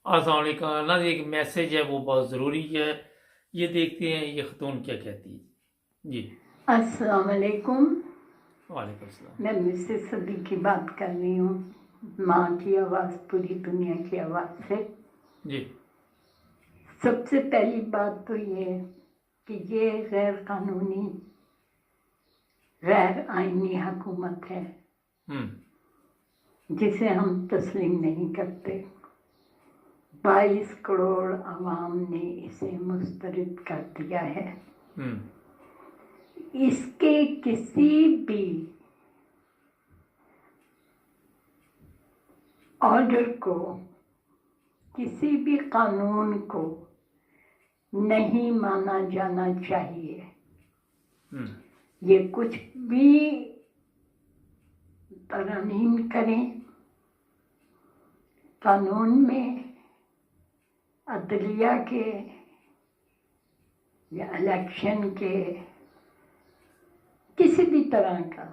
السلام علیکم نا جی، ایک میسج ہے وہ بہت ضروری ہے، یہ دیکھتے ہیں یہ خاتون کیا کہتی ہے جی۔ السلام علیکم، وعلیکم السلام۔ میں مسز صدیقی بات کر رہی ہوں، ماں کی آواز پوری دنیا کی آواز سے۔ جی سب سے پہلی بات تو یہ کہ یہ غیر قانونی غیر آئینی حکومت ہے جسے ہم تسلیم نہیں کرتے۔ 22 کروڑ عوام نے اسے مسترد کر دیا ہے۔ اس کے کسی بھی آرڈر کو، کسی بھی قانون کو نہیں مانا جانا چاہیے۔ یہ کچھ بھی ترمیم کریں قانون میں، عدلیہ کے یا الیکشن کے، کسی بھی طرح کا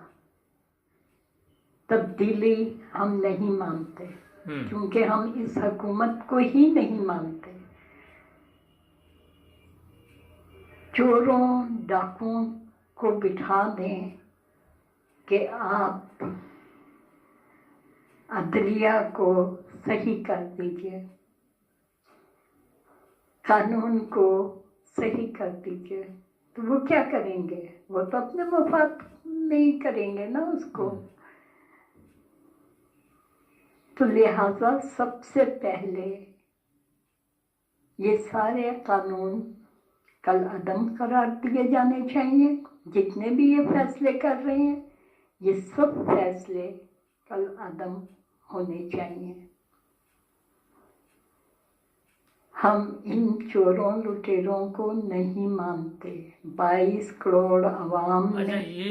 تبدیلی ہم نہیں مانتے، کیونکہ ہم اس حکومت کو ہی نہیں مانتے۔ چوروں ڈاکوؤں کو بٹھا دیں کہ آپ عدلیہ کو صحیح کر دیجئے، قانون کو صحیح کر دیجئے، تو وہ کیا کریں گے؟ وہ تو اپنے مفاد نہیں کریں گے نا اس کو۔ تو لہذا سب سے پہلے یہ سارے قانون کل عدم قرار دیے جانے چاہیے۔ جتنے بھی یہ فیصلے کر رہے ہیں یہ سب فیصلے کل عدم ہونے چاہیے۔ ہم ان چوروں لٹیروں کو نہیں مانتے۔ 22 کروڑ عوام اچھا، نے یہ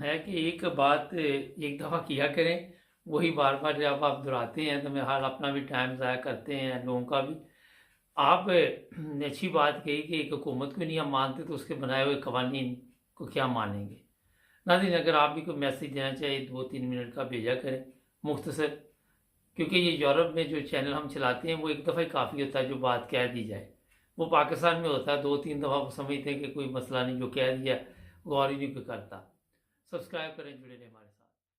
ہے کہ ایک بات ایک دفعہ کیا کریں، وہی بار بار جب آپ دہراتے ہیں تو میں حال اپنا بھی ٹائم ضائع کرتے ہیں لوگوں کا بھی۔ آپ نے اچھی بات کہی کہ ایک حکومت کو نہیں ہم مانتے تو اس کے بنائے ہوئے قوانین کو کیا مانیں گے۔ ناظرین، اگر آپ بھی کوئی میسیج دینا چاہیے 2-3 منٹ کا بھیجا کریں مختصر، کیونکہ یہ یورپ میں جو چینل ہم چلاتے ہیں وہ ایک دفعہ ہی کافی ہوتا ہے جو بات کہہ دی جائے۔ وہ پاکستان میں ہوتا ہے 2-3 دفعہ وہ سمجھتے ہیں کہ کوئی مسئلہ نہیں، جو کہہ دیا غور ہی نہیں کوئی کرتا۔ سبسکرائب کریں، جڑے رہیں ہمارے۔